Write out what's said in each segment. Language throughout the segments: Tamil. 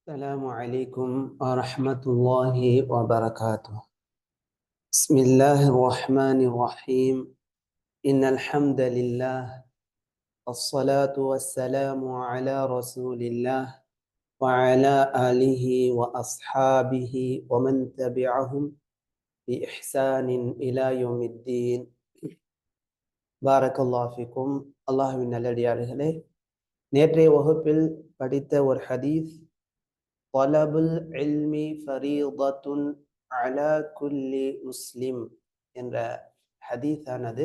السلام عليكم ورحمة الله وبركاته. بسم الله الرحمن الرحيم. إن الحمد لله والصلاة والسلام على رسول الله وعلى آله وأصحابه ومن تبعهم بإحسان إلى يوم الدين. بارك الله فيكم. الله من நல்லடியார்களே, நேற்றைய வகுப்பில் படித்த ஒரு ஹதீஸ், தொலபுல் இல்மி ஃபரீதத்துன் அலா குல்லி முஸ்லிம் என்ற ஹதீஸானது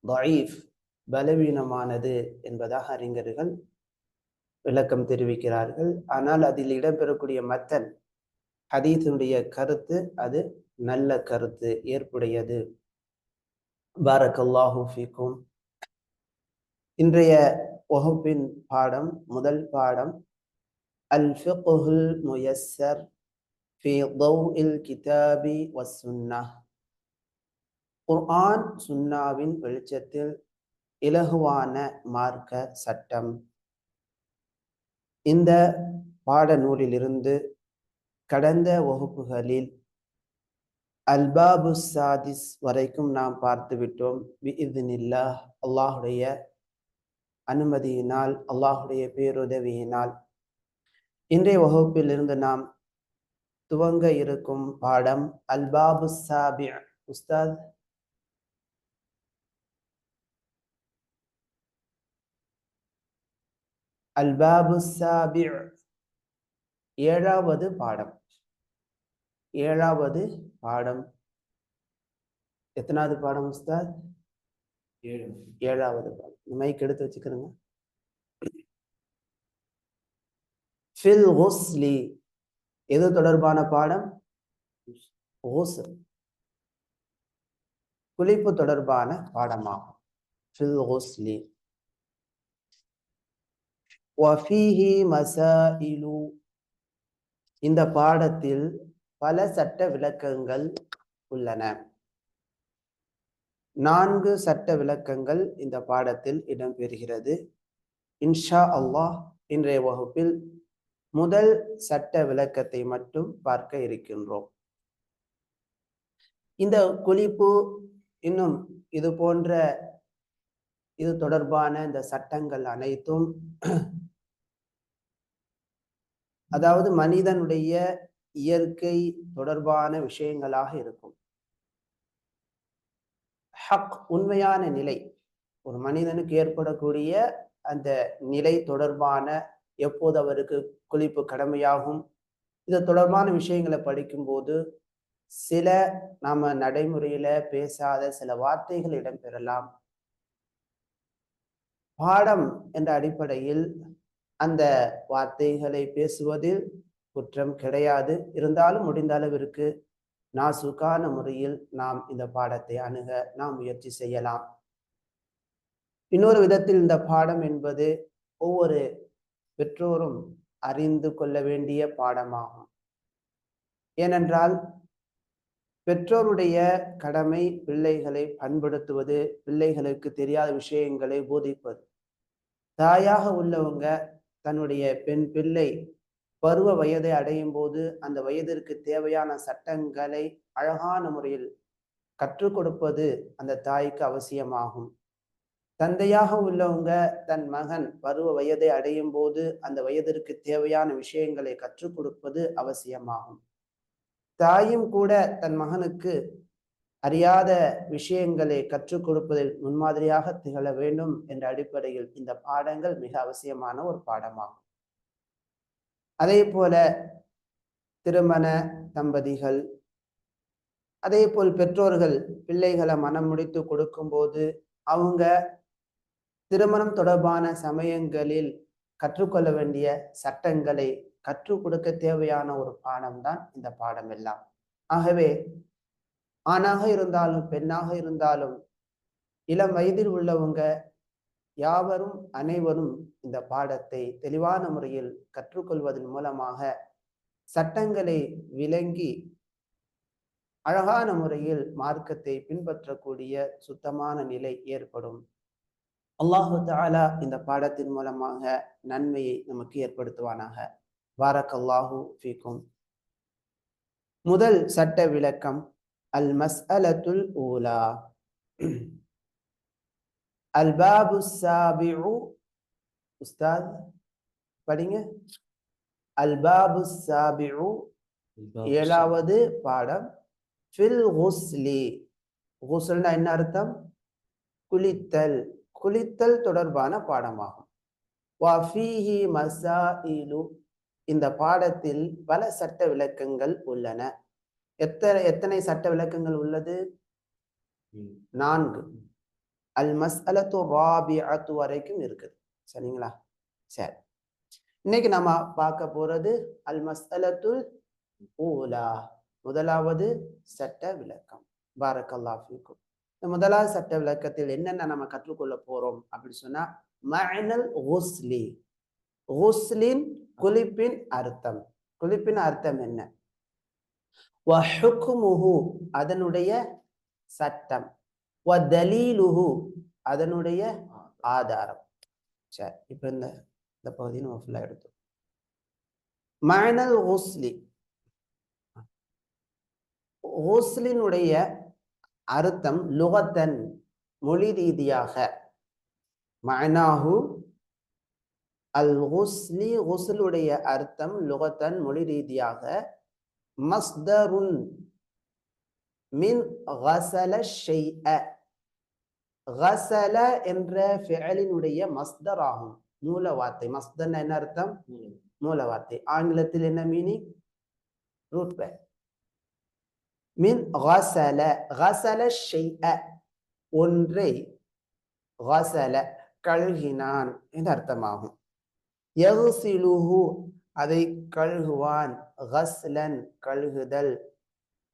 தஈஃப், பலவீனமானது என்பதாக அறிஞர்கள் விளக்கம் தெரிவிக்கிறார்கள். ஆனால் அதில் இடம்பெறக்கூடிய மத்தன் ஹதீஸுடைய கருத்து அது நல்ல கருத்து, ஏற்புடையது. பாரக்கல்லாஹு ஃபீக்கும். இன்றைய வகுப்பின் பாடம், முதல் பாடம், அல் ஃபிக்ஹுல் முயஸ்ஸர் ஃபீ தௌஇல் கிதாபி வஸ்ஸுன்னஹ். குர்ஆன் சுன்னாவின் வெளிச்சத்தில் இலகுவான மார்க்க சட்டம். இந்த பாடநூலிலிருந்து கடந்த வகுப்புகளில் அல்பாபு சாதிஸ் வரைக்கும் நாம் பார்த்துவிட்டோம். பிஇذنில்லாஹ், அல்லாஹுடைய அனுமதியினால், அல்லாஹுடைய பேருதவியினால். இன்றைய வகுப்பிலிருந்து நாம் துவங்க இருக்கும் பாடம் அல்பாபு சாபி. உஸ்தாத், அல்பாபு சாபி, ஏழாவது பாடம். ஏழாவது பாடம். எத்தனாவது பாடம் உஸ்தாத்? ஏழாவது பாடம். மைக் எடுத்து வச்சுக்கிறேங்க. ஃபில் குஸ்லி, எது தொடர்பான பாடம்? குஸ்ல், குளிப்பு தொடர்பான பாடமாகும். ஃபில் குஸ்லி. வஃபீஹி மசாயிலு, இந்த பாடத்தில் பல சட்ட விளக்கங்கள் உள்ளன. 4 சட்ட விளக்கங்கள் இந்த பாடத்தில் இடம்பெறுகிறது. இன்ஷா அல்லாஹ் இன்றைய வகுப்பில் முதல் சட்ட விளக்கத்தை மட்டும் பார்க்க இருக்கின்றோம். இந்த குளிப்பு இன்னும் இது போன்ற இது தொடர்பான இந்த சட்டங்கள் அனைத்தும், அதாவது மனிதனுடைய இயற்கை தொடர்பான விஷயங்களாக இருக்கும். ஹக், உண்மையான நிலை, ஒரு மனிதனுக்கு ஏற்படக்கூடிய அந்த நிலை தொடர்பான, எப்போது அவருக்கு குளிப்பு கடமையாகும், இது தொடர்பான விஷயங்களை படிக்கும்போது சில நாம நடைமுறையில பேசாத சில வார்த்தைகள் இடம்பெறலாம். பாடம் என்ற அடிப்படையில் அந்த வார்த்தைகளை பேசுவதில் குற்றம் கிடையாது. இருந்தாலும் முடிந்த அளவிற்கு நாசுக்கான முறையில் நாம் இந்த பாடத்தை அணுக நாம் முயற்சி செய்யலாம். இன்னொரு விதத்தில் இந்த பாடம் என்பது ஒவ்வொரு பெற்றோரும் அறிந்து கொள்ள வேண்டிய பாடமாகும். ஏனென்றால் பெற்றோருடைய கடமை பிள்ளைகளை பண்படுத்துவது, பிள்ளைகளுக்கு தெரியாத விஷயங்களை போதிப்பது. தாயாக உள்ளவங்க தன்னுடைய பெண் பிள்ளை பருவ வயதை அடையும் போது அந்த வயதிற்கு தேவையான சட்டங்களை அழகான முறையில் கற்றுக் கொடுப்பது அந்த தாய்க்கு அவசியமாகும். தந்தையாக உள்ளவங்க தன் மகன் பருவ வயதை அடையும் போது அந்த வயதிற்கு தேவையான விஷயங்களை கற்றுக் கொடுப்பது அவசியமாகும். தாயும் கூட தன் மகனுக்கு அறியாத விஷயங்களை கற்றுக் கொடுப்பதில் முன்மாதிரியாக திகழ வேண்டும் என்ற அடிப்படையில் இந்த பாடங்கள் மிக அவசியமான ஒரு பாடமாகும். அதே போல திருமண தம்பதிகள், அதே போல் பெற்றோர்கள் பிள்ளைகளை மனம் முடித்து கொடுக்கும் போது அவங்க திருமணம் தொடர்பான சமயங்களில் கற்றுக்கொள்ள வேண்டிய சட்டங்களை கற்றுக் கொடுக்க தேவையான ஒரு பாடம்தான் இந்த பாடம் எல்லாம். ஆகவே ஆணாக இருந்தாலும் பெண்ணாக இருந்தாலும் இளம் வயதில் உள்ளவங்க யாவரும் அனைவரும் இந்த பாடத்தை தெளிவான முறையில் கற்றுக்கொள்வதன் மூலமாக சட்டங்களை விளங்கி அழகான முறையில் மார்க்கத்தை பின்பற்றக்கூடிய சுத்தமான நிலை ஏற்படும். அல்லாஹு தஆலா இந்த பாடத்தின் மூலமாக நன்மையை நமக்கு ஏற்படுத்துவானாக. பாரக்கல்லாஹு ஃபீக்கும். முதல் சட்ட விளக்கம் அல் மஸ்அலத்துல் ஊலா அல் பாபு சாபிஉ. உஸ்தாத் படிங்க. அல் பாபு சாபிஉ, ஏழாவது பாடம். ஃபில் குஸ்லி, குஸ்ல்னா என்ன அர்த்தம்? குளித்தல். குளித்தல் தொடர்பான பாடமாகும். வஃபீஹி மசாயிலு, இந்த பாடத்தில் பல சட்ட விளக்கங்கள் உள்ளன. எத்தனை சட்ட விளக்கங்கள் உள்ளது? 4. அல் மஸ்அலத்து ராபிஅத்து வரைக்கும் இருக்குது. சரிங்களா? சரி, இன்னைக்கு நம்ம பார்க்க போறது அல் மஸ்அலத்துல் ஊலா, முதலாவது சட்ட விளக்கம். பாரக்கல்லாஹு ஃபீக்கும். இந்த முதலாவது சட்ட விளக்கத்தில் என்னென்ன நம்ம கற்றுக்கொள்ள போறோம் அப்படின்னு சொன்னா, மஅனல் குஸ்லி, குஸ்லின் குளிப்பின் அர்த்தம். குளிப்பின் அர்த்தம் என்ன? வஹுக்முஹு, அதனுடைய சட்டம். வதலீலுஹு, அதனுடைய ஆதாரம். சரி, இப்ப இந்த பகுதியை நம்ம ஃபுல்லா எடுத்தோம். மஅனல் குஸ்லி, குஸ்லினுடைய அர்த்தம் லுகத்தன், மொழி ரீதியாக. மஅனாஹு அல் குஸ்லி, குஸ்லுடைய அர்த்தம் லுகத்தன், மொழி ரீதியாக. மஸ்தருன் மின் கஸல ஷைஅ, கஸல என்ற ஃபிஅலினுடைய மஸ்தர் ஆகும், மூல வார்த்தை. மஸ்தர் என்ன அர்த்தம்? மூல வார்த்தை. ஆங்கிலத்தில் என்ன மீனிங்? ரூட் வேர். மின் கஸல, கஸல ஷைஅ, ஒன்றை, கஸல கழுகினான் என்று அர்த்தமாகும். யக்ஸிலுஹு, அதை கழுகுவான். கஸ்லன், கழுகுதல்.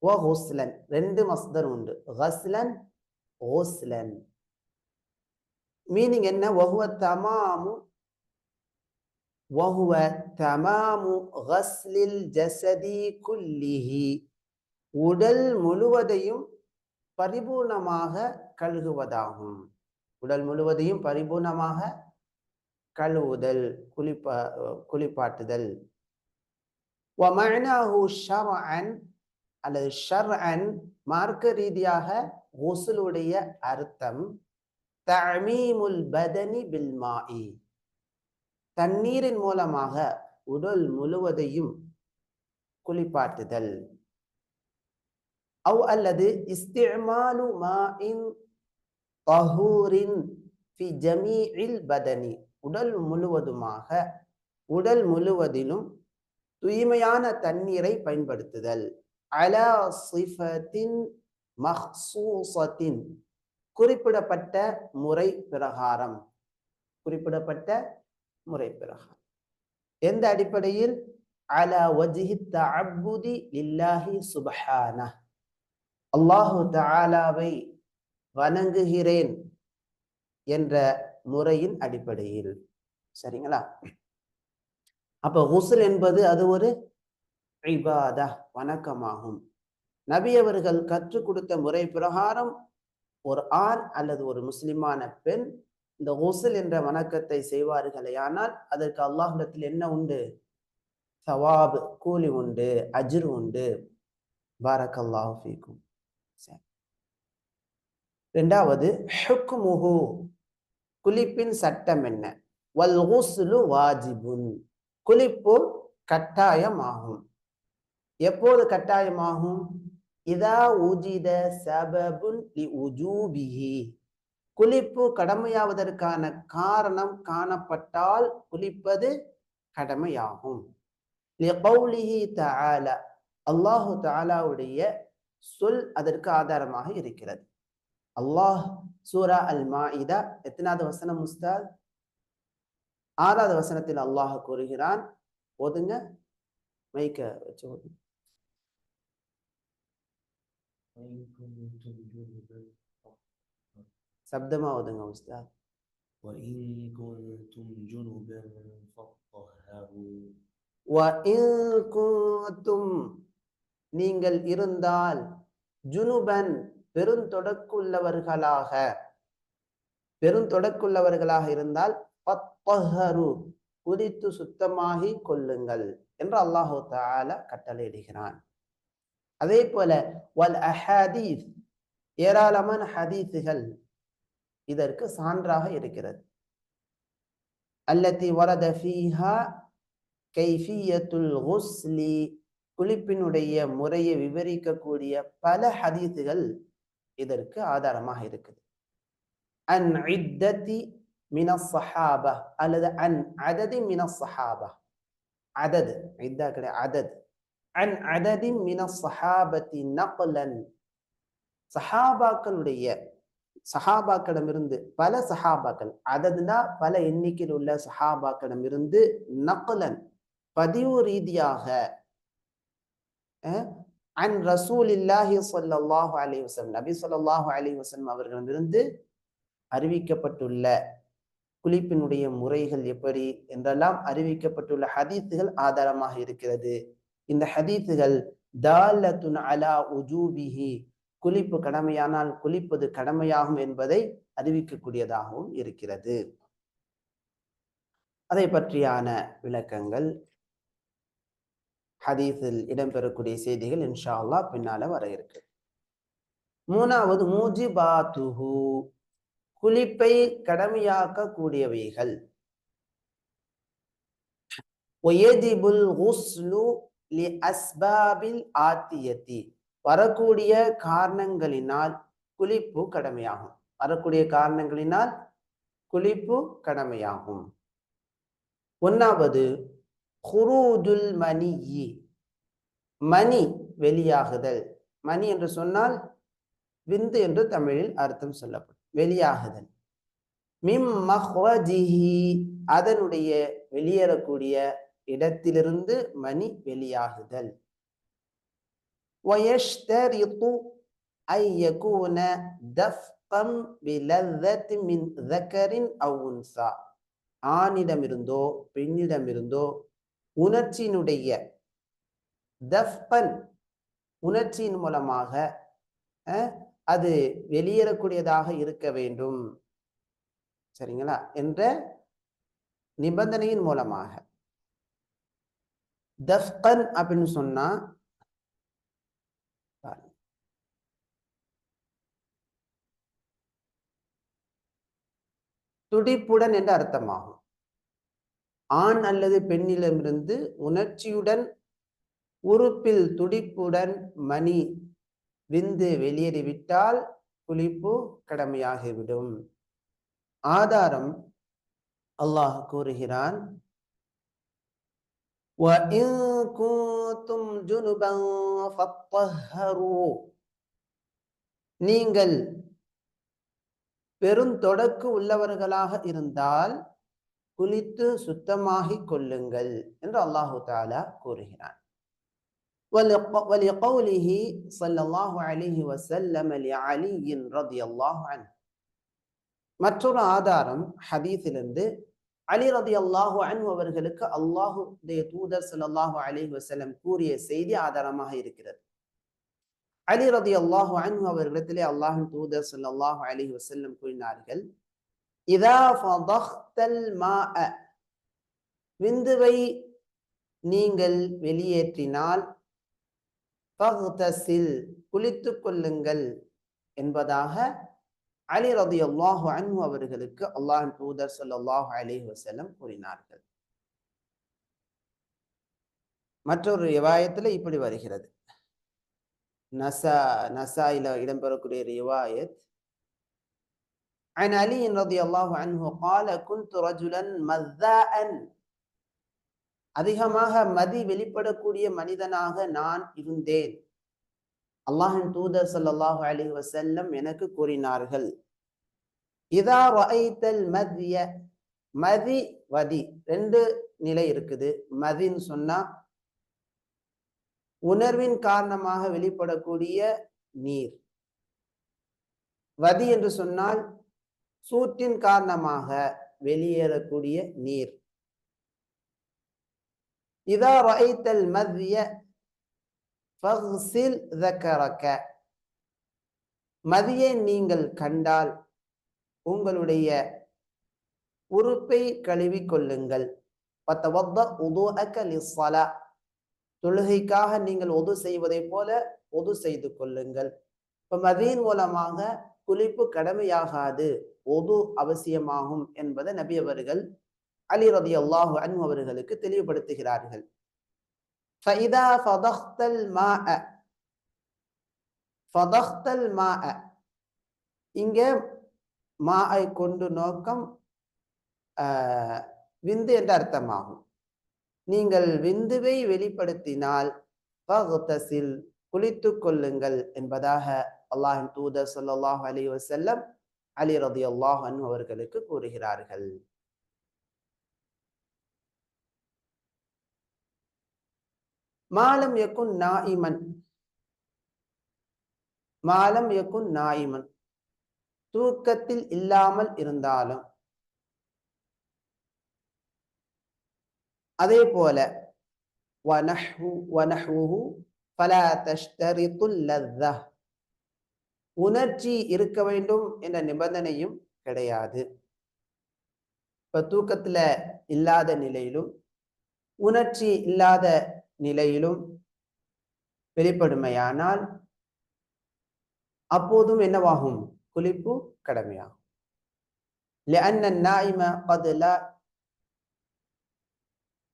வகுஸ்லன், 2 மஸ்தர் உண்டு, கஸ்லன் குஸ்லன். மீனிங் என்ன? வஹுவ தமாமு, வஹுவ தமாமு கஸ்லில் ஜஸதி குல்லிஹி, உடல் முழுவதையும் பரிபூர்ணமாக கழுகுவதாகும். உடல் முழுவதையும் பரிபூர்ணமாக கழுவுதல், குளிப்பாட்டுதல். வமஅனாஹு ஷர்அன், அல்லது ஷர்அன் மார்க்க ரீதியாக குஸ்லுடைய அர்த்தம் தஅமீமுல் பதனி பில் மாஇ, தண்ணீரின் மூலமாக உடல் முழுவதையும் குளிப்பாட்டுதல். அவ் அல்லது இஸ்திமாலு மாஇன் தஹூரின் ஃபி ஜமீஇல் பதனி, உடல் முழுவதுமாக, உடல் முழுவதிலும் தூய்மையான தண்ணீரை பயன்படுத்துதல். அலா சிஃபத்தின் மஹ்சூஸத்தின், குறிப்பிடப்பட்ட முறை பிரகாரம். குறிப்பிடப்பட்ட முறை பிரகாரம். எந்த அடிப்படையில்? அலா வஜ்ஹி தஅப்புதி லில்லாஹி சுப்ஹானஹ், அல்லாஹு தஆலாவை வணங்குகிறேன் என்ற முறையின் அடிப்படையில். சரிங்களா? அப்ப குஸ்ல் என்பது அது ஒரு இபாதா, வணக்கமாகும். நபி அவர்கள் கற்றுக் கொடுத்த முறை பிரகாரம் ஒரு ஆண் அல்லது ஒரு முஸ்லிமான பெண் இந்த குஸ்ல் என்ற வணக்கத்தை செய்வார்களேயானால் அதற்கு அல்லாஹ்விடத்தில் என்ன உண்டு? சவாப், கூலி உண்டு, அஜ்ர் உண்டு. பாரக்கல்லாஹு ஃபீக்கும். இரண்டாவது ஹுக்முஹு, குளிப்பின் சட்டம் என்ன? வல் குஸ்லு வாஜிபுன், குளிப்பு கட்டாயமாகும். எப்போது கட்டாயமாகும்? இதா உஜித சபபுன் லிஉஜூபிஹி, குளிப்பு கடமையாவதற்கான காரணம் காணப்பட்டால் குளிப்பது கடமையாகும். லிகௌலிஹி தஆலா, அல்லாஹு தஆலாவுடைய சொல் அதற்கு ஆதாரமாக இருக்கிறது. அல்லாஹ் சூரா அல் மாஇதா எத்தனாவது வசனம் உஸ்தாத்? 6வது வசனத்தில் அல்லாஹ் கூறுகிறான். ஓதுங்க, மைக்க வச்சு ஓதுங்க. சப்தமா ஓதுங்க உஸ்தாத். وَإِن كُنتُمْ جُنُبًا فَطَهَّرُوا, وَإِن كُنتُمْ, நீங்கள் இருந்தால், ஜுனுபன் பெருந்தொடக்குள்ளவர்களாக இருந்தால், ஃபத்தஹரு, குளித்து சுத்தமாகி கொள்ளுங்கள் என்று அல்லாஹு தஆலா கட்டளையிடுகிறான். அதே போல வல் அஹாதீஸ், ஏராளமான ஹதீஸுகள் இதற்கு சான்றாக இருக்கிறது. அல்லதி வரத ஃபீஹா கைஃபியத்துல் குஸ்லி, குளிப்பினுடைய முறையை விவரிக்கக்கூடிய பல ஹதீஸுகள் இதற்கு ஆதாரமாக இருக்குது. அன் இத்ததி மினஸ் ஸஹாபா அல்லது அன் அததி மினஸ் ஸஹாபா, அதது இத்தா கிடையாது, அதத். அன் அததி மினஸ் ஸஹாபத்தி நக்லன், சஹாபாக்களிடமிருந்து பல சஹாபாக்கள், அததுனா பல எண்ணிக்கையில் உள்ள சஹாபாக்களிடமிருந்து, நக்லன் பதிவு ரீதியாக, அன் ரசூலில்லாஹி ஸல்லல்லாஹு அலைஹி வஸல்லம், நபி ஸல்லல்லாஹு அலைஹி வஸல்லம் அவர்களிடமிருந்து அறிவிக்கப்பட்டுள்ள குளிப்பினுடைய முறைகள் எப்படி என்றெல்லாம் அறிவிக்கப்பட்டுள்ள ஹதீஸுகள் ஆதாரமாக இருக்கிறது. இந்த ஹதீஸுகள் தாலத்துன் அலா உஜூபிஹி, குளிப்பு கடமையானால் குளிப்பது கடமையாகும் என்பதை அறிவிக்கக்கூடியதாகவும் இருக்கிறது. அதை பற்றியான விளக்கங்கள், ஹதீஸில் இடம்பெறக்கூடிய செய்திகள் இன்ஷா அல்லாஹ் பின்னால வர இருக்கு. மூணாவது மூஜிபாத்துஹு, குளிப்பை கடமையாக்க கூடியவைகள். வயஜிபுல் குஸ்லு லி அஸ்பாபில் ஆத்தியத்தி, வரக்கூடிய காரணங்களினால் குளிப்பு கடமையாகும். வரக்கூடிய காரணங்களினால் குளிப்பு கடமையாகும். ஒன்னாவது குரூஜுல் மனியி, மணி வெளியாகுதல். மணி என்று சொன்னால் விந்து என்று தமிழில் அர்த்தம் சொல்லப்படும். வெளியாகுதல். மிம் மஹ்ரஜிஹி, அதனுடைய வெளியேறக்கூடிய இடத்திலிருந்து மணி வெளியாகுதல். வயஷ்தரிது ஐ யகூன தஃப்கம் பிலzzati மின் ذكரின் அவ் உன்ஸா, ஆணிடமிருந்தோ பெண்ணிடமிருந்தோ உணர்ச்சியினுடைய, தஃப்கன் உணர்ச்சியின் மூலமாக அது வெளியேறக்கூடியதாக இருக்க வேண்டும், சரிங்களா, என்ற நிபந்தனையின் மூலமாக. தஃப்கன் அப்படின்னு சொன்னா துடிப்புடன் என்று அர்த்தமாகும். ஆண் அல்லது பெண்ணிடமிருந்து உணர்ச்சியுடன், உறுப்பில் துடிப்புடன் மணி விந்து வெளியேறிவிட்டால் குளிப்பு கடமையாகிவிடும். ஆதாரம் அல்லாஹ் கூறுகிறான், وَإِن كُنتُمْ جُنُبًا فَطَّهَّرُوا, நீங்கள் பெருந்தொடக்கு உள்ளவர்களாக இருந்தால் குளித்து சுத்தமாகிக் கொள்ளுங்கள் என்று அல்லாஹு தஆலா கூறுகிறான். وَلِقَوْلِهِ صلى الله عليه وسلم لعلي رضي الله عنه, மற்றொரு ஆதாரம் ஹதீஸிலிருந்து அலி ரலியல்லாஹு அன்ஹு அவர்களுக்கு அல்லாஹ்வுடைய தூதர் ஸல்லல்லாஹு அலைஹி வஸல்லம் கூறிய செய்தி ஆதாரமாக இருக்கிறது. அலி ரலியல்லாஹு அன்ஹு அவர்களிடத்திலே அல்லாஹ்வின் தூதர் ஸல்லல்லாஹு அலைஹி வஸல்லம் கூறினார்கள், இதா ஃபதஹ்தல் மாஅ, விந்துவை நீங்கள் வெளியேற்றினால், ஃபக்தஸில், குளித்துக் கொள்ளுங்கள் என்பதாக அலி ரலியல்லாஹு அன்ஹு அவர்களுக்கு அல்லாஹ்வின் தூதர் ஸல்லல்லாஹு அலைஹி வஸல்லம் கூறினார்கள். மற்றொரு ரிவாயத்தில் இப்படி வருகிறது, நசாயில இடம்பெறக்கூடிய ரிவாயத், عن علي رضي الله عنه قال كنت رجلا مذاء, அதிகமாக மதி வெளிப்படக்கூடிய மனிதனாக நான் இருந்தேன். அல்லாஹ்வின் தூதர் ஸல்லல்லாஹு அலைஹி வஸல்லம் எனக்கு கூறினார்கள், இதா ரஅய்தல் மத்ய, மதி வதி ரெண்டு நிலை இருக்குது. மதின்னு சொன்னா உணர்வின் காரணமாக வெளிப்படக்கூடிய நீர், வதி என்று சொன்னால் சூற்றின் காரணமாக வெளியேறக்கூடிய நீர். இதா ரஅய்தல் மத்ய ஃபக்ஸில் ذكرك, மதியை நீங்கள் கண்டால் உங்களுடைய உறுப்பை கழுவி கொள்ளுங்கள். தொழுகைக்காக நீங்கள் ஒது செய்வதை போல ஒது செய்து கொள்ளுங்கள். இப்ப மதீன் மூலமாக குளிப்பு கடமையாகாது, ஒது அவசியமாகும் என்பதை நபி அவர்கள் அலி ரலியல்லாஹு அன்ஹு அவர்களுக்கு தெளிவுபடுத்துகிறார்கள். இங்க மாஐ கொண்டு நோக்கம் விந்து என்ற அர்த்தமாகும். நீங்கள் விந்துவை வெளிப்படுத்தினால் குளித்து கொள்ளுங்கள் என்பதாக அல்லாஹின் தூதர் ஸல்லல்லாஹு அலைஹி வஸல்லம் அலி ரலியல்லாஹு அன்ஹு அவர்களுக்கு கூறுகிறார்கள். மாலம் யகுன் நாயிமன், தூக்கத்தில் இல்லாமல் இருந்தாலும், அதே போல உணர்ச்சி இருக்க வேண்டும் என்ற நிபந்தனையும் கிடையாது. இப்ப தூக்கத்துல இல்லாத நிலையிலும் உணர்ச்சி இல்லாத நிலையிலும் வெளிப்படுமையானால் அப்போதும் என்னவாகும்? குளிப்பு கடமையாகும். لأن النائم قد لا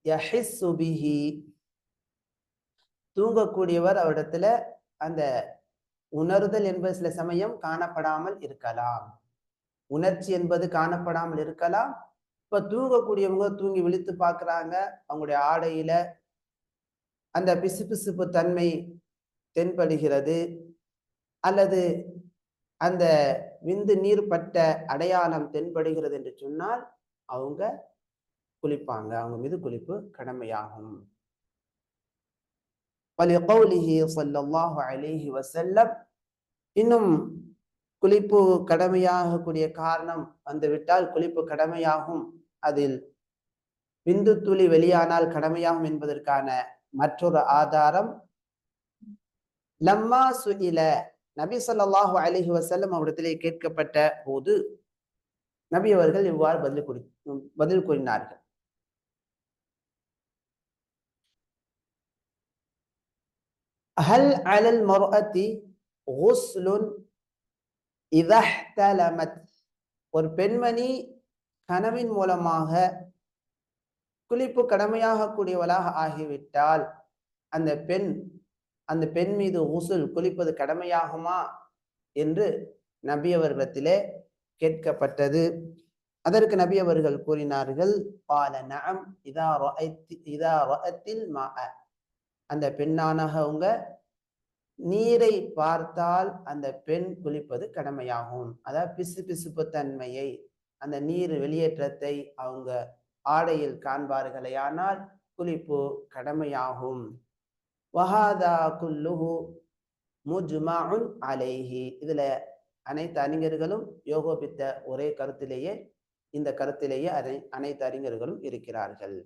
يحس به, தூங்கக்கூடியவர் அவரிடத்துல அந்த உணர்தல் என்பது சில சமயம் காணப்படாமல் இருக்கலாம், உணர்ச்சி என்பது காணப்படாமல் இருக்கலாம். இப்ப தூங்கக்கூடியவங்க தூங்கி விழித்து பார்க்குறாங்க, அவங்களுடைய ஆடையில அந்த பிசுபிசுப்பு தன்மை தென்படுகிறது, அல்லது அந்த விந்து நீர் பட்ட அடையாளம் தென்படுகிறது என்று சொன்னால் அவங்க குளிப்பாங்க, அவங்க மீது குளிப்பு கடமையாகும். இன்னும் குளிப்பு கடமையாகக்கூடிய காரணம் வந்துவிட்டால் குளிப்பு கடமையாகும், அதில் விந்து துளி வெளியானால் கடமையாகும் என்பதற்கான மற்றொரு ஆதாரம், லம்மா சுஇல, நபி ஸல்லல்லாஹு அலைஹி வஸல்லம் அவரிடத்திலே கேட்கப்பட்ட போது நபி அவர்கள் இவ்வாறு பதில் கூறினார்கள். ஹல் அலல் மர்அத்தி குஸ்லுன் இதா இஹ்தலமத், ஒரு பெண்மணி கனவின் மூலமாக குளிப்பு கடமையாக கூடியவளாக ஆகிவிட்டால் அந்த பெண் மீது குஸ்ல் குளிப்பது கடமையாகுமா என்று நபி அவர்களிடத்திலே கேட்கப்பட்டது. அதற்கு நபி அவர்கள் கூறினார்கள், قال نعم اذا رأت الماء, அந்த பெண்ணானவங்க நீரை பார்த்தால் அந்த பெண் குளிப்பது கடமையாகும். அதாவது பிசுபிசுப்பு தன்மையை, அந்த நீர் வெளியேற்றத்தை அவங்க ஆடையில் காண்பார்களேயானால் குளிப்பு கடமையாகும். வஹாதா குல்லுஹு முஜ்மஉன் அலைஹி, இதுல அனைத்து அறிஞர்களும் யோகோபித்த ஒரே கருத்திலேயே, இந்த கருத்திலேயே அனைத்து அறிஞர்களும் இருக்கிறார்கள்.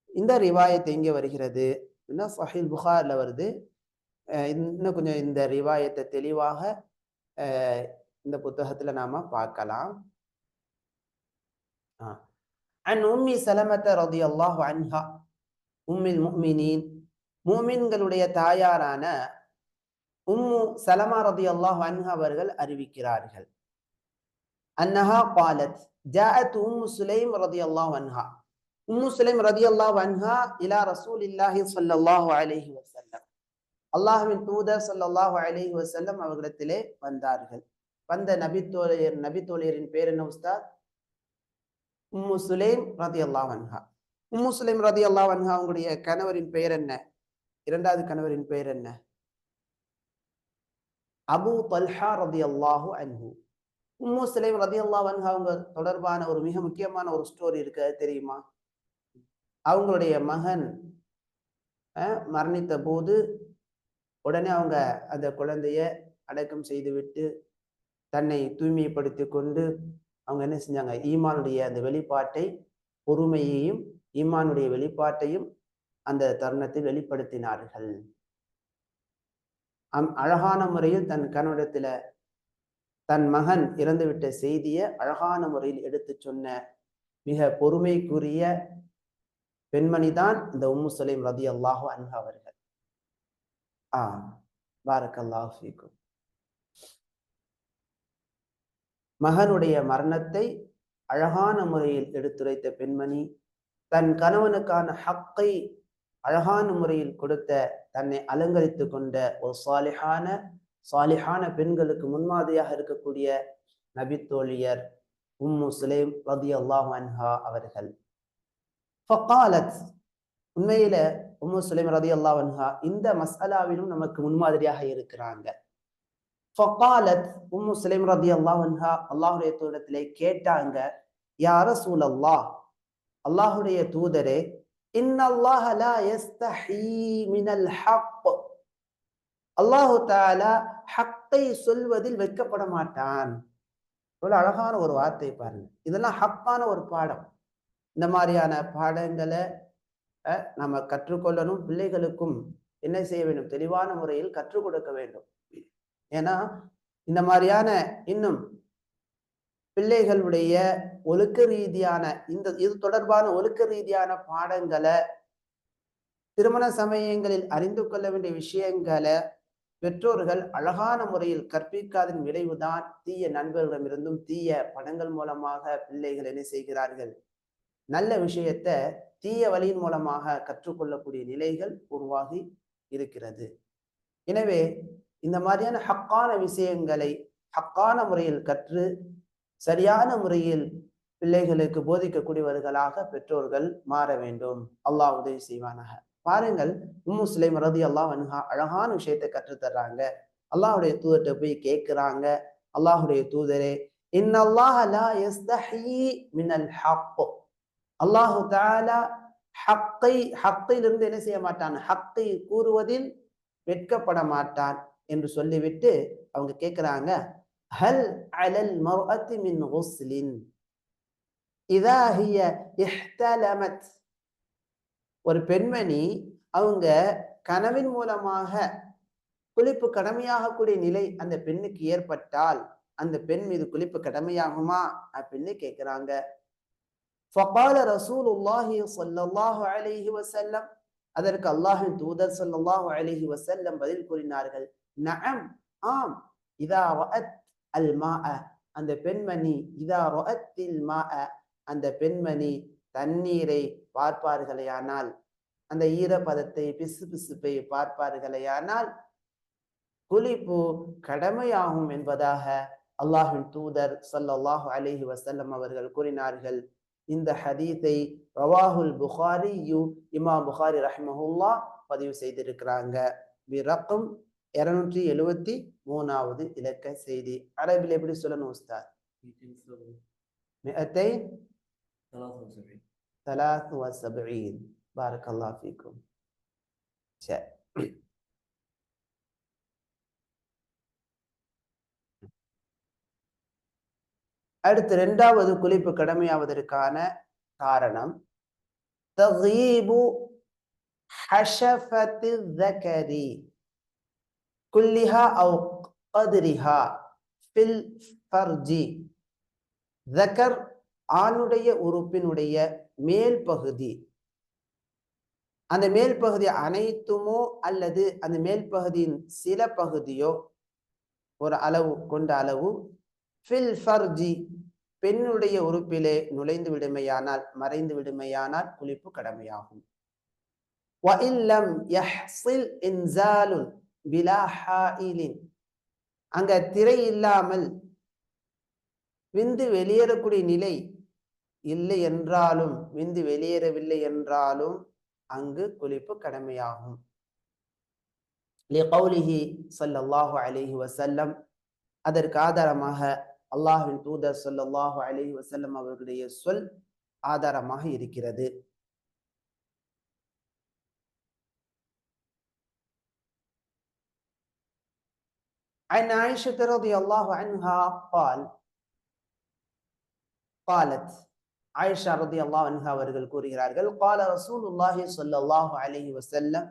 இந்த ரிவாயத்தை எங்கே வருகிறது? சஹீஹ் புகாரில வருது. இன்னும் கொஞ்சம் இந்த ரிவாயத்தை தெளிவாக இந்த புத்தகத்துல நாம பார்க்கலாம். அன் உம்மி சலமத ரலியல்லாஹு அன்ஹா உம்மில் முஃமினீன், முஃமின்களுடைய தாயாரான உம்மு சலமா ரலியல்லாஹு அன்ஹா அவர்கள் அறிவிக்கிறார்கள், அன்னஹா قالت جاءت உம்மு சுலைம் ரலியல்லாஹு அன்ஹா, உம்மு சுலைம் ரலியல்லாஹு அன்ஹா இலா ரசூலில்லாஹி ஸல்லல்லாஹு அலைஹி வஸல்லம், அல்லாஹ்வின் தூதர் ஸல்லல்லாஹு அலைஹி வஸல்லம் அவர்களிடத்திலே வந்தார்கள். வந்த நபித்தோழியரின் பேர் என்ன உஸ்தாத்? உம்மு சுலைம் ரலியல்லாஹு அன்ஹா. உம்மு சுலைம் ரலியல்லாஹு அன்ஹா அவங்களுடைய கணவரின் பெயர் என்ன? இரண்டாவது கணவரின் பெயர் என்ன? அபு தல்ஹா ரலியல்லாஹு அன்ஹு. உம்மு சுலைம் ரலியல்லாஹு அன்ஹா அவங்க தொடர்பான ஒரு மிக முக்கியமான ஒரு ஸ்டோரி இருக்கு, தெரியுமா? அவங்களுடைய மகன் மரணித்த போது உடனே அவங்க அந்த குழந்தைய அடக்கம் செய்துவிட்டு தன்னை தூய்மைப்படுத்தி கொண்டு அவங்க என்ன செஞ்சாங்க? ஈமானுடைய அந்த வெளிப்பாட்டை, பொறுமையையும் ஈமானுடைய வெளிப்பாட்டையும் அந்த தருணத்தில் வெளிப்படுத்தினார்கள். அழகான முறையில் தன் கணவனிடத்துல தன் மகன் இறந்துவிட்ட செய்தியை அழகான முறையில் எடுத்து சொன்ன மிக பொறுமைக்குரிய பெண்மணி தான் இந்த உம்மு சுலைம் ரலியல்லாஹு அன்ஹா அவர்கள். பாரக்கல்லாஹு ஃபீக்கும். மகனுடைய மரணத்தை அழகான முறையில் எடுத்துரைத்த பெண்மணி, தன் கணவனுக்கான ஹக்கை அழகான முறையில் கொடுத்த, தன்னை அலங்கரித்து கொண்ட ஒரு சாலிஹான பெண்களுக்கு முன்மாதிரியாக இருக்கக்கூடிய நபித்தோழியர் உம்மு சுலைம் ரலியல்லாஹு அன்ஹா அவர்கள். ஃபகாலத், உண்மையில உம்மு சுலைம் ரலியல்லாஹு அன்ஹா இந்த மஸ்அலாவிலும் நமக்கு முன்மாதிரியாக இருக்கிறாங்க. ஃபகாலத், உம்மு சுலைம் ரலியல்லாஹு அன்ஹா அல்லாஹ்வுடைய தூதரிடத்திலே கேட்டாங்க, யா ரசூலல்லாஹ், அல்லாஹ்வுடைய தூதரே, இன்னல்லாஹ லா யஸ்தஹீ மினல் ஹக், அல்லாஹு தஆலா ஹக்கை சொல்வதில் வெட்கப்பட மாட்டான். இவ்வளவு அழகான ஒரு வார்த்தை பாருங்க. இதெல்லாம் ஹக்கான ஒரு பாடம். இந்த மாதிரியான பாடங்களை நம்ம கற்றுக்கொள்ளணும். பிள்ளைகளுக்கும் என்ன செய்ய வேண்டும்? தெளிவான முறையில் கற்றுக் கொடுக்க வேண்டும். ஏன்னா இந்த மாதிரியான இன்னும் பிள்ளைகளுடைய ஒழுக்க ரீதியான இது தொடர்பான ஒழுக்க ரீதியான பாடங்களை, திருமண சமயங்களில் அறிந்து கொள்ள வேண்டிய விஷயங்களை பெற்றோர்கள் அழகான முறையில் கற்பிக்காதன் விளைவுதான் தீய நண்பர்களிடமிருந்தும் தீய படங்கள் மூலமாக பிள்ளைகள் என்ன செய்கிறார்கள்? நல்ல விஷயத்த தீய வழியின் மூலமாக கற்றுக்கொள்ளக்கூடிய நிலைகள் உருவாகி இருக்கிறது. எனவே இந்த மாதிரியான ஹக்கான விஷயங்களை ஹக்கான முறையில் கற்று சரியான முறையில் பிள்ளைகளுக்கு போதிக்கக்கூடியவர்களாக பெற்றோர்கள் மாற வேண்டும். அல்லாஹ் உதவி செய்வானாக. பாருங்கள், உம்மு சுலைம் ரலியல்லாஹு அன்ஹா அழகான விஷயத்தை கற்றுத்தர்றாங்க. அல்லாஹுடைய தூதர்கிட்ட போய் கேட்கிறாங்க, அல்லாஹுடைய தூதரே, இன்னல்லாஹ லா யஸ்தஹீ மினல் ஹக், அல்லாஹு தஆலா ஹக்கையிலிருந்து என்ன செய்ய மாட்டான்? ஹக்கை கூறுவதில் வெட்கப்பட மாட்டான் என்று சொல்லிவிட்டு அவங்க கேட்கிறாங்க, ஹல் அலல் மர்அத்தி மின் குஸ்லின் இதா ஹிய இஹ்தலமத், ஒரு பெண்மணி அவங்க கனவின் மூலமாக குளிப்பு கடமையாகக்கூடிய நிலை அந்த பெண்ணுக்கு ஏற்பட்டால் அந்த பெண் மீது குளிப்பு கடமையாகுமா அப்படின்னு கேட்கிறாங்க. ஃபகால ரசூலுல்லாஹி ஸல்லல்லாஹு அலைஹி வஸல்லம், அதற்கு அல்லாஹ்வின் தூதர் ஸல்லல்லாஹு அலைஹி வஸல்லம் பதில் கூறினார்கள், நஅம், ஆம், இதா ரஅத் அல் மாஅ, அந்த பெண்மணி, இதா ரஅத்தில் மாஅ, அந்த பெண்மணி தண்ணீரை பார்ப்பார்களேயானால், அந்த ஈரப்பதத்தை பிசுபிசுப்பை பார்ப்பார்களேயானால் குளிப்பு கடமையாகும் என்பதாக அல்லாஹ்வின் தூதர் ஸல்லல்லாஹு அலைஹி வஸல்லம் அவர்கள் கூறினார்கள். இந்த ஹதீஸை ரவாஹுல் புகாரி, இமாம் புகாரி ரஹ்மஹுல்லாஹ் பதிவு செய்திருக்கிறாங்க. ரக்கம் 273வது இலக்க செய்தி. அரபில் எப்படி சொல்லணும் உஸ்தாத்? 273. பாரக்கல்லாஹு ஃபீக்கும். சரி, அடுத்து இரண்டாவது குளிப்பு கடமையாவதற்கான காரணம் தகீபு ஹஷஃபத்தி ذكرி குல்லிஹா அவ் கத்ரிஹா ஃபில் ஃபர்ஜி. ذكர் ஆணுடைய உறுப்பினுடைய மேல் பகுதி, அந்த மேல் பகுதி அனைத்துமோ அல்லது அந்த மேல் பகுதியின் சில பகுதியோ ஒரு அளவு கொண்ட அளவு, ஃபில் ஃபர்ஜி பெண்ணுடைய உறுப்பிலே நுழைந்து விடுமையானால், மறைந்து விடுமையானால் குளிப்பு கடமையாகும். வஇல்லம் யஹ்ஸில் இன்ஸாலுன் பிலா ஹாயிலின், அங்க திரை இல்லாமல் விந்து வெளியேறக்கூடிய நிலை இல்லை என்றாலும், விந்து வெளியேறவில்லை என்றாலும் அங்கு குளிப்பு கடமையாகும். லிகௌலிஹி ஸல்லல்லாஹு அலைஹி வஸல்லம், அதற்கு ஆதாரமாக அல்லாஹ்வின் தூதர் ஸல்லல்லாஹு அலைஹி வஸல்லம் அவர்களுடைய சொல் ஆதாரமாக இருக்கிறது. عن عائشة رضي الله عنها قالت, ஆயிஷா ரலியல்லாஹு அன்ஹா அவர்கள் கூறுகிறார்கள், قال رسول الله صلى الله عليه وسلم,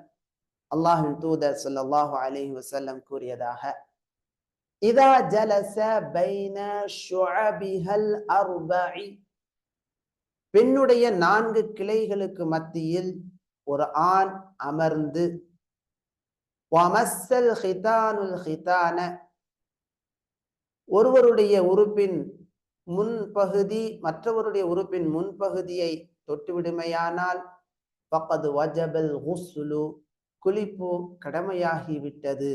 அல்லாஹ்வின் தூதர் ஸல்லல்லாஹு அலைஹி வஸல்லம் கூறியதாக, இதா ஜலஸ பைன ஷுஅபிஹல் அர்பஇ, பெண்ணுடைய 4 கிளைகளுக்கு மத்தியில் ஒரு ஆண் அமர்ந்து வமஸ்ஸல் ஹிதானுல் ஹிதான ஒருவருடைய உறுப்பின் முன்பகுதி மற்றவருடைய உறுப்பின் முன்பகுதியை தொட்டுவிடுமையானால் ஃபக்கது வஜபல் குஸ்லு குளிப்பு கடமையாகிவிட்டது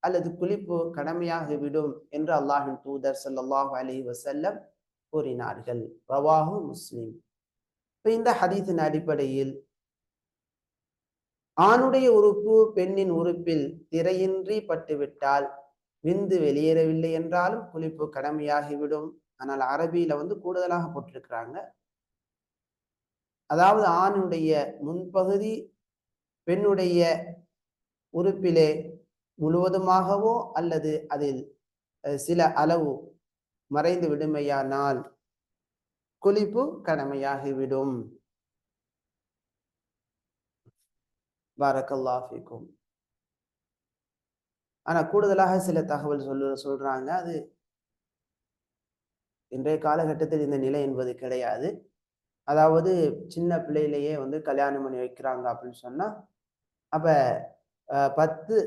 அல்லது குளிப்பு கடமையாகிவிடும் என்று அல்லாஹின் தூதர் ஸல்லல்லாஹு அலைஹி வஸல்லம் கூறினார்கள். ரவாஹு முஸ்லிம். இந்த ஹதீஸின் அடிப்படையில் ஆணுடைய உறுப்பு பெண்ணின் உறுப்பில் திரையின்றி பட்டுவிட்டால் விந்து வெளியேறவில்லை என்றாலும் குளிப்பு கடமையாகிவிடும். ஆனால் அரபியில கூடுதலாக போட்டிருக்கிறாங்க. அதாவது ஆணுடைய முன்பகுதி பெண்ணுடைய உறுப்பிலே முழுவதுமாகவோ அல்லது அதில் சில அளவு மறைந்து விடுமையானால் குளிப்பு கடமையாகிவிடும். பாரக்கல்லாஹு ஃபீக்கும். ஆனா கூடுதலாக சில தகவல் சொல்றாங்க, அது இன்றைய காலகட்டத்தில் இந்த நிலை என்பது கிடையாது. அதாவது சின்ன பிள்ளையிலேயே கல்யாணம் பண்ணி வைக்கிறாங்க அப்படின்னு சொன்னா, அப்ப 10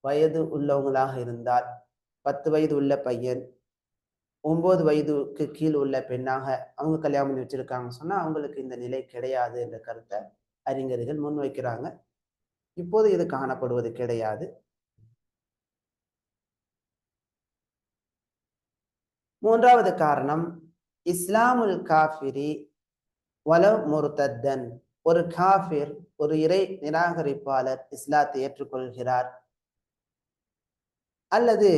வயது உள்ளவங்களாக இருந்தால் 10 வயது உள்ள பையன் 9 வயதுக்கு கீழ் உள்ள பெண்ணாக அவங்க கல்யாணம் பண்ணி வச்சிருக்காங்கன்னு சொன்னா அவங்களுக்கு இந்த நிலை கிடையாது என்ற கருத்தை அறிஞர்கள் முன்வைக்கிறாங்க. இப்போது இது காணப்படுவது கிடையாது. மூன்றாவது காரணம், இஸ்லாமுல் காஃபிரி வலவ் முர்தத்தன். ஒரு காஃபிர், ஒரு இறை நிராகரிப்பாளர் இஸ்லாத்தை ஏற்றுக்கொள்கிறார் அல்லது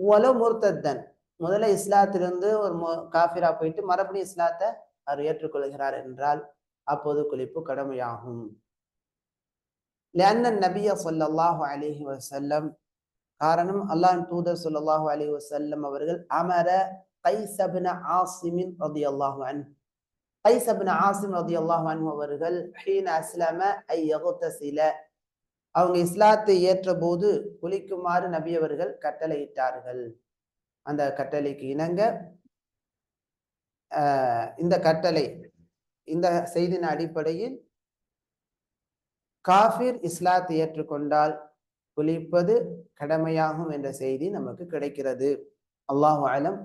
வலவ் முர்தத்தன், முதல்ல இஸ்லாத்திலிருந்து ஒரு காஃபிரா போயிட்டு மறுபடியும் இஸ்லாத்தை அவர் ஏற்றுக்கொள்கிறார் என்றால் அப்போது குளிப்பு கடமையாகும். லஅன்ன நபிய ஸல்லல்லாஹு அலைஹி வஸல்லம், காரணம் அல்லாஹ்வின் தூதர் ஸல்லல்லாஹு அலைஹி வஸல்லம் அவர்கள் அமர கைஸ் இப்னு ஆஸிம் ரலியல்லாஹு அன்ஹு, கைஸ் இப்னு ஆஸிம் ரலியல்லாஹு அன்ஹு அவர்கள் ஹீன அஸ்லம ஐ யக்தஸில, அவங்க இஸ்லாத்தை ஏற்ற போது குளிக்குமாறு நபி அவர்கள் கட்டளையிட்டார்கள். அந்த கட்டளைக்கு இணங்க இந்த கட்டளை, இந்த செய்தியின் அடிப்படையில் காஃபிர் இஸ்லாத்தை ஏற்றுக்கொண்டால் குளிப்பது கடமையாகும் என்ற செய்தி நமக்கு கிடைக்கிறது. அல்லாஹு அலம்.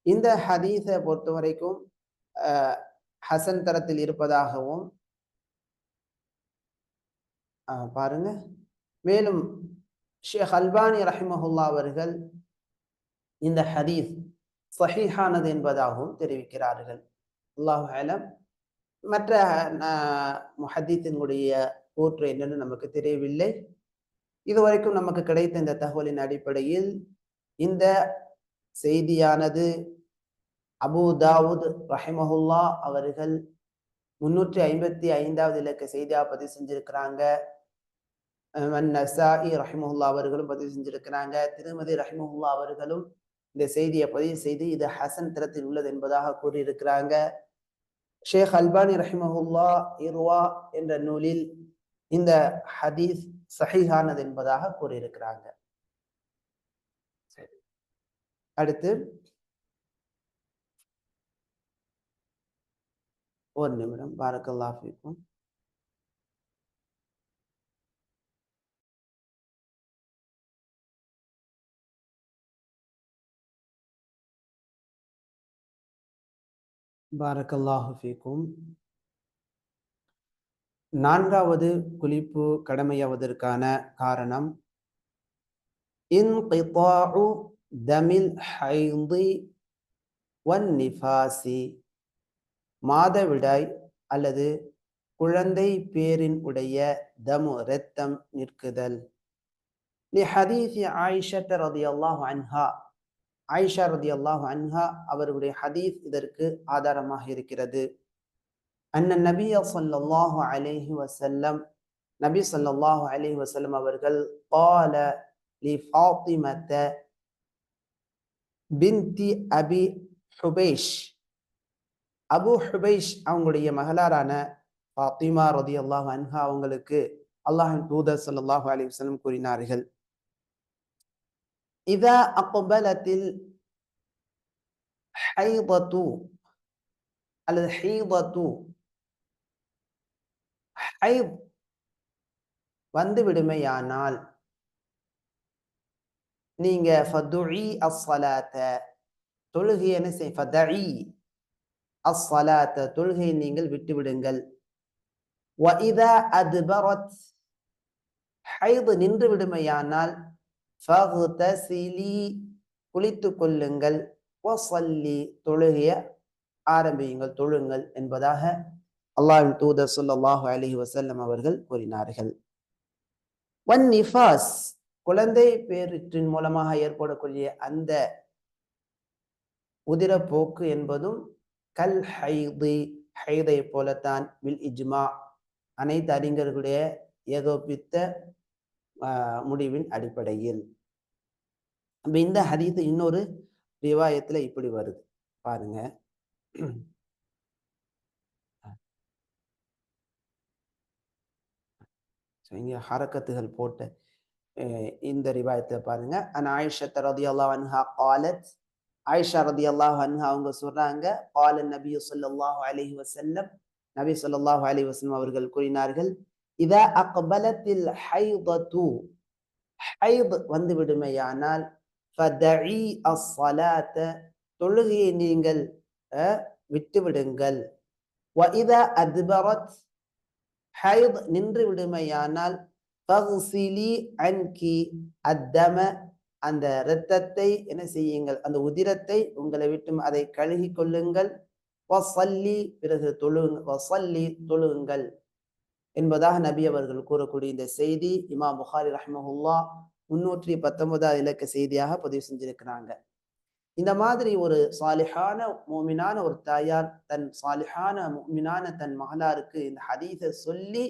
இந்த ஹதீஸை பொறுத்த வரைக்கும் ஹசன் தரத்தில் இருப்பதாகவும் பாருங்க. மேலும் ஷேக் அல்பானி ரஹிமஹுல்லா அவர்கள் இந்த ஹதீஸ் சஹீஹானது என்பதாகவும் தெரிவிக்கிறார்கள். அல்லாஹு அலம். மற்ற முஹத்தீஸினுடைய கூற்று என்னன்னு நமக்கு தெரியவில்லை. இதுவரைக்கும் நமக்கு கிடைத்த இந்த தகவலின் அடிப்படையில் இந்த செய்தியானது அபூ தாவூத் ரஹிமஹுல்லா அவர்கள் 355வது இலக்க செய்தியா பதிவு செஞ்சிருக்கிறாங்க. நசாஇ ரஹிமஹுல்லா அவர்களும் பதிவு செஞ்சிருக்கிறாங்க. திருமதி ரஹிமஹுல்லா அவர்களும் இந்த செய்தியை பதிவு செய்து இது ஹசன் தரத்தில் உள்ளது என்பதாக கூறியிருக்கிறாங்க. ஷேக் அல்பானி ரஹிமஹுல்லா இர்வா என்ற நூலில் இந்த ஹதீஸ் சஹீஹானது என்பதாக கூறியிருக்கிறாங்க. சரி, அடுத்து ஒரு நிமிடம். பாரக்கல்லாஹு ஃபீக்கும். பாரக்கல்லாஹு ஃபீக்கும். நான்காவது குளிப்பு கடமையாவதற்கான காரணம் இன்கிதாஉ தமில் ஹைதி வன் நிஃபாசி, மாதவிடாய் அல்லது குழந்தை பேரின் உடைய தமு இரத்தம் நிற்குதல். ஹதீஸ் ஆயிஷா ரலியல்லாஹு அன்ஹா, ஆயிஷா ரலியல்லாஹு அன்ஹா அவருடைய ஹதீஸ் இதற்கு ஆதாரமாக இருக்கிறது. அன்ன நபிய ஸல்லல்லாஹு அலைஹி வஸல்லம், நபி ஸல்லல்லாஹு அலைஹி வஸல்லம் அவர்கள் قال لفاطمة بنت أبي حبيش, அபு ஹுபைஷ் அவங்களுடைய மகளாரான ஃபாத்திமா ரலியல்லாஹு அன்ஹா அவங்களுக்கு அல்லாஹ்வின் தூதர் ஸல்லல்லாஹு அலைஹி வஸல்லம் கூறினார்கள், இதா அக்பலத்தில் ஹைதத்து, அல்லது ஹீதத்து ஹைத் வந்து விடுமையானால் நீங்க ஃபதுஇ அஸ்ஸலாத்த தொழுகை என்ன செய் ஃபதஇ அஸ்ஸலாத்த தொழுகை நீங்கள் விட்டு விடுங்கள். வஇதா அத்பரத் ஹைத் நின்று விடுமையானால் ஃபக்தசிலி குளித்துக் கொள்ளுங்கள். வஸல்லி தொழுகைய ஆரம்பியுங்கள், தொழுங்கள் என்பதாக அல்லாஹ்வின் தூதர் ஸல்லல்லாஹு அலைஹி வஸல்லம் அவர்கள் கூறினார்கள். வன் நிஃபாஸ் குழந்தை பேரிற்றின் மூலமாக ஏற்படக்கூடிய அந்த உதிரப்போக்கு என்பதும் கல் ஹைதி ஹைதை போலத்தான் வில் இஜ்மா அனைத்து அறிஞர்களுடைய ஏகோபித்த முடிவின் அடிப்படையில். இந்த ஹதீஸ் இன்னொரு ரிவாயத்துல இப்படி வருது பாருங்க. இங்க ஹரக்கத்துகள் போட்ட இந்த ரிவாயத்தை பாருங்க. அன் ஆயிஷா ரலியல்லாஹு அன்ஹா قالت ஆயிஷா ரலியல்லாஹு அன்ஹா அவங்க சொல்றாங்க, قال النبي صلى الله عليه وسلم நபி ஸல்லல்லாஹு அலைஹி வஸல்லம் அவர்கள் கூறினார்கள், இதா அக்பலத்தில் ஹைதத்து ஹைத் வந்து விடுமையானால் ஃபதஇ அஸ்ஸலாத்த தொழுகையை நீங்கள் விட்டு விடுங்கள். வஇதா அத்பரத் ஹைத் நின்று விடுமையானால் ஃபக்ஸிலி அன்கி அத்தம அந்த இரத்தத்தை என்ன செய்யுங்கள், அந்த உதிரத்தை உங்களை விட்டும் அதை கழுகி கொள்ளுங்கள். வஸல்லி பிறகு வஸல்லி தொழுகுங்கள் என்பதாக நபி அவர்கள் கூறக்கூடிய இந்த செய்தி இமாம் புகாரி ரஹ்மஹுல்லாஹ் 319 இலக்க செய்தியாக பதிவு செஞ்சிருக்கிறாங்க. இந்த மாதிரி ஒரு சாலிஹான மூமினான ஒரு தாயார் தன் சாலிஹான மூமினான தன் மகளாருக்கு இந்த ஹதீஸை சொல்லி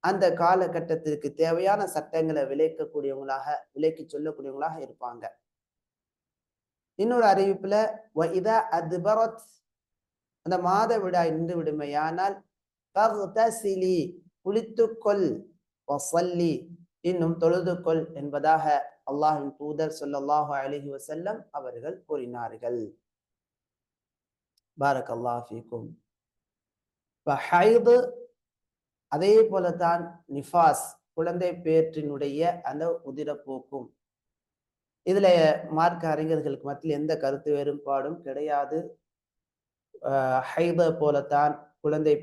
அந்த காலகட்டத்திற்கு தேவையான சட்டங்களை விலைக்கு சொல்லக்கூடியவங்களாக இருப்பாங்க. இன்னொரு அறிவிப்புல வஇதா அத்பரத் அந்த மாதவிடாய் நின்று விடுமையானால் ஃபக்தசிலி குளித்துக்கொள், வஸல்லி இன்னும் தொழுதுகொள் என்பதாக அல்லாஹ்வின் தூதர் ஸல்லல்லாஹு அலைஹி வஸல்லம் அவர்கள் கூறினார்கள். பாரக்கல்லாஹு ஃபீக்கும். ஹைது அதே போலதான் நிஃபாஸ் குழந்தை பேற்றினுடைய அந்த உதிரப்போக்கும். இதுல மார்க்க அறிஞர்களுக்கு மத்தியில் எந்த கருத்து வேறுபாடும் கிடையாது. ஹைத போலத்தான் குழந்தை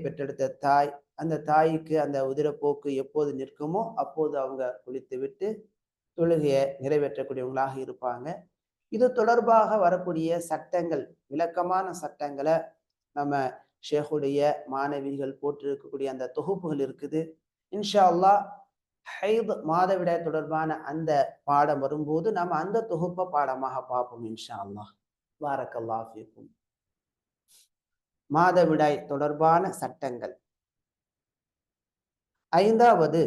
பெற்றெடுத்த தாய், அந்த தாய்க்கு அந்த உதிரப்போக்கு எப்போது நிற்குமோ அப்போது அவங்க குளித்து விட்டு தொழுகையை நிறைவேற்றக்கூடியவங்களாக இருப்பாங்க. இது தொடர்பாக வரக்கூடிய சட்டங்கள், விளக்கமான சட்டங்களை நம்ம ஷேகுடைய மாணவிகள் போட்டிருக்கக்கூடிய அந்த தொகுப்புகள் இருக்குது. இன்ஷா அல்லாஹ் ஹைத் மாதவிடாய் தொடர்பான அந்த பாடம் வரும்போது நம்ம அந்த தொகுப்பை பாடமாக பார்ப்போம் இன்ஷா அல்லாஹ். பாரக்கல்லாஹு ஃபீக்கும். மாதவிடாய் தொடர்பான சட்டங்கள். ஐந்தாவது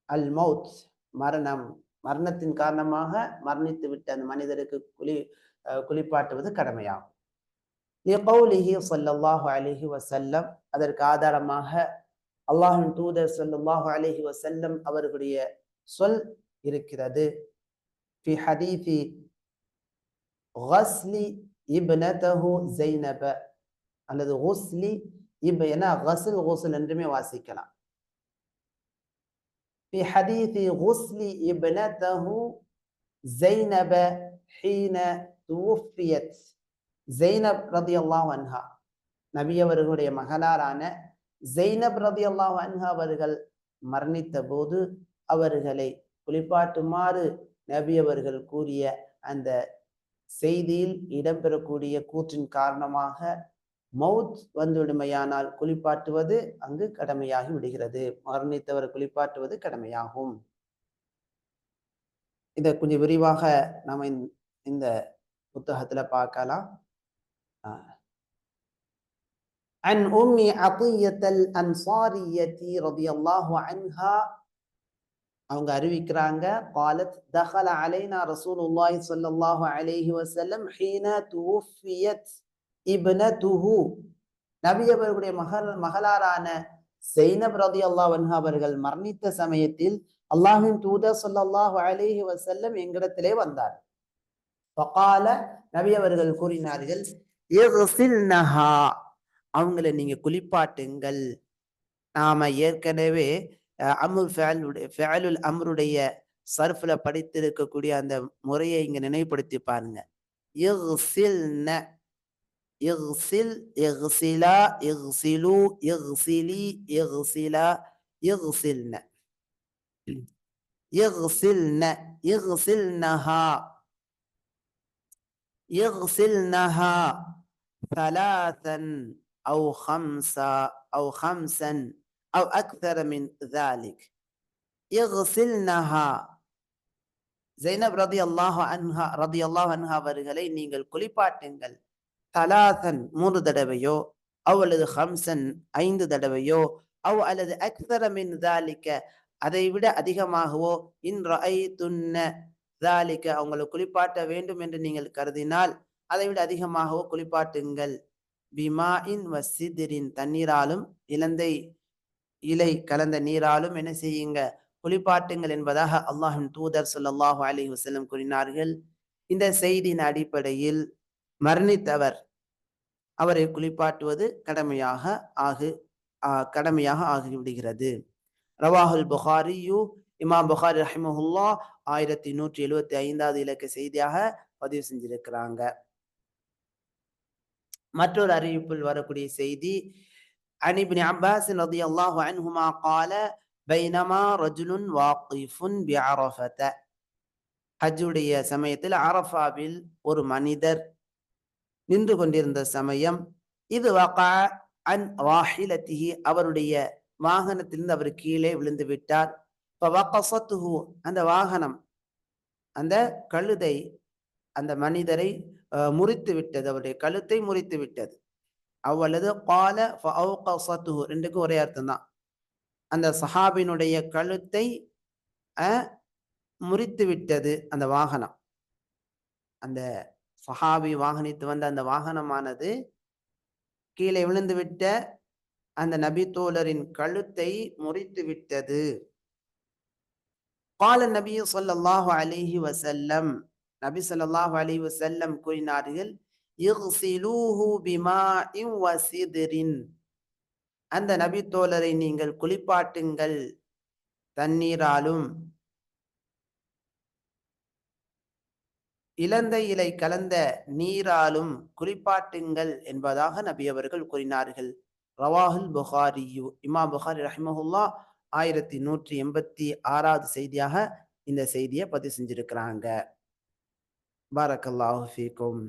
அல் மௌத் மரணம். மரணத்தின் காரணமாக மரணித்து விட்ட அந்த மனிதருக்கு குளிப்பாட்டுவது கடமையாகும். லிகௌலிஹி ஸல்லல்லாஹு அலைஹி வஸல்லம் அதற்கு ஆதாரமாக அல்லாஹ்வின் தூதர் ஸல்லல்லாஹு அலைஹி வஸல்லம் அவர்களுடைய சொல் இருக்கிறது. ஃபி ஹதீஸி கஸ்லி இப்னதஹு ஸைனப அல்லது குஸ்லி ஏன்னா கஸ்ல் என்றுமே வாசிக்கலாம். ஃபி ஹதீஸி குஸ்லி இப்னதஹு ஸைனப ஹீன துவ்ஃபியத். ஸைனப் ரலியல்லாஹு அன்ஹா நபி அவர்களுடைய மகளாரான ஸைனப் ரலியல்லாஹு அன்ஹா அவர்கள் மரணித்த போது அவர்களை குளிப்பாட்டுமாறு நபி அவர்கள் கூறிய அந்த செய்தியில் இடம்பெறக்கூடிய கூற்றின் காரணமாக மவுத் வந்துவிடுமையானால் குளிப்பாட்டுவது அங்கு கடமையாகி விடுகிறது. மரணித்தவர் குளிப்பாட்டுவது கடமையாகும். இதை கொஞ்சம் விரிவாக நாம இந்த புத்தகத்துல பார்க்கலாம். عن أم عطية الأنصارية رضي الله عنها அவங்க அறிவிக்கிறாங்க, قالت دخل علينا رسول الله صلى الله عليه وسلم حين توفيت ابنته. நபி அவர்களுடைய மகளாரான ஸைனப் ரலியல்லாஹு அன்ஹா அவர்கள் மரணித்த சமயத்தில் அல்லாஹ்வின் தூதர் ஸல்லல்லாஹு அலைஹி வஸல்லம் எங்களிடத்திலே வந்தார். ஃபகால நபி அவர்கள் கூறினார்கள், இக்ஸில்னஹா, அவங்கள நீங்க குளிப்பாட்டுங்கள். நாம ஏற்கனவே ஃபஅலுல் அம்ருடைய சர்ஃப்ல படித்திருக்கக்கூடிய அந்த முறையை இங்க நினைவுபடுத்தி பாருங்க. இக்ஸில்ன, இக்ஸில், இக்ஸிலா, இக்ஸிலு, இக்ஸிலி, இக்ஸிலா, இக்ஸில்ன, இக்ஸில்ன, இக்ஸில்னஹா, இக்ஸில்னஹா ثلاثا أو خمسة أو خمسا أو أكثر من ذلك. இக்ஸில்னஹா, ஜைனப் ரதியல்லாஹு அன்ஹா அவர்களை நீங்கள் குளிப்பாட்டுங்கள். தலாசன் 3 தடவையோ, அல்லது ஹம்சன் 5 தடவையோ, அல்லது அக்ஸர மின் ذلك அதை விட அதிகமாகவோ, இன் ரஅய்துன்ன ذلك அவங்களை குளிப்பாட்ட வேண்டும் என்று நீங்கள் கருதினால் அதை விட அதிகமாகவோ குளிப்பாட்டுங்கள். பிமாஇன் வசிதிரின், தண்ணீராலும் இலந்தை இலை கலந்த நீராலும் என்ன செய்யுங்க, குளிப்பாட்டுங்கள் என்பதாக அல்லாஹ்வின் தூதர் ஸல்லல்லாஹு அலைஹி வஸல்லம் கூறினார்கள். இந்த செய்தியின் அடிப்படையில் மரணித்தவர் அவரை குளிப்பாட்டுவது கடமையாக ஆகிவிடுகிறது. ரவாஹுல் புகாரியு, இமாம் புகாரி ரஹிமஹுல்லா 1175வது இலக்க செய்தியாக பதிவு செஞ்சிருக்கிறாங்க. மற்றொரு அறிவிப்பில் வரக்கூடிய செய்தி, عن ابن عباس رضي الله عنهما قال بينما رجل واقف بعرفة, ஹஜ்ஜுடைய சமயத்தில் அரஃபாவில் ஒரு மனிதர் நின்று கொண்டிருந்த சமயம், இது வகா அன் ராஹிலத்திஹி, அவருடைய வாகனத்திலிருந்து அவர் கீழே விழுந்து விட்டார். ஃபவகஸத்துஹு, அந்த வாகனம், அந்த கழுதை அந்த மனிதரை முறித்து விட்டது, அவருடைய கழுத்தை முறித்து விட்டது. அவ்வளவு கால ஃபஅவ்கஸத்துஹு, ரெண்டுக்கும் ஒரே அர்த்தம் தான். அந்த சஹாபினுடைய கழுத்தை முறித்து விட்டது அந்த வாகனம். அந்த சஹாபி வாகனித்து வந்த அந்த வாகனமானது கீழே விழுந்து விட்ட அந்த நபி தோழரின் கழுத்தை முறித்து விட்டது. قال النبي صلى الله عليه وسلم, நபி ஸல்லல்லாஹு அலைஹி வஸல்லம் கூறினார்கள், இக்ஸிலூஹு பிமாஇன் வசித்ரின், அந்த நபி தோழரை நீங்கள் குளிப்பாட்டுங்கள், தண்ணீராலும் இலந்தை இலை கலந்த நீராலும் குளிப்பாட்டுங்கள் என்பதாக நபி அவர்கள் கூறினார்கள். ரவாஹுல் புகாரியு, இமாம் புகாரி ரஹிமஹுல்லா 1186வது செய்தியாக இந்த செய்தியை பதிவு செஞ்சிருக்கிறாங்க. பாரக்கல்லாஹு ஃபீக்கும்.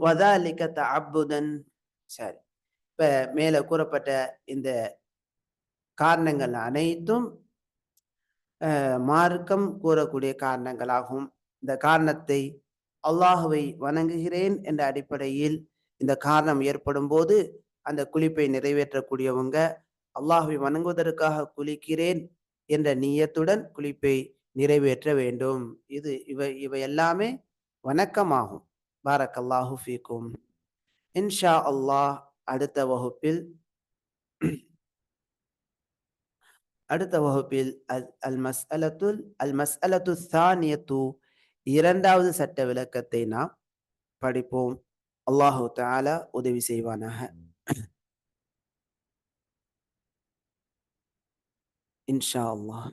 வதாலிக தஅப்புதன். சரி, இப்ப மேல கூறப்பட்ட இந்த காரணங்கள் அனைத்தும் மார்க்கம் கூறக்கூடிய காரணங்களாகும். இந்த காரணத்தை அல்லாஹுவை வணங்குகிறேன் என்ற அடிப்படையில் இந்த காரணம் ஏற்படும் போது அந்த குளிப்பை நிறைவேற்றக்கூடியவங்க அல்லாஹுவை வணங்குவதற்காக குளிக்கிறேன் என்ற நியத்துடன் குளிப்பை நிறைவேற்ற வேண்டும். இவை எல்லாமே வணக்கமாகும். பாரக்கல்லாஹு ஃபீக்கும். இன்ஷா அல்லாஹ் அடுத்த வகுப்பில் அல் மஸ்அலத்து தானியத்து, இரண்டாவது சட்ட விளக்கத்தை நாம் படிப்போம். அல்லாஹு தஆலா உதவி செய்வானாக. இன்ஷா அல்லாஹ்.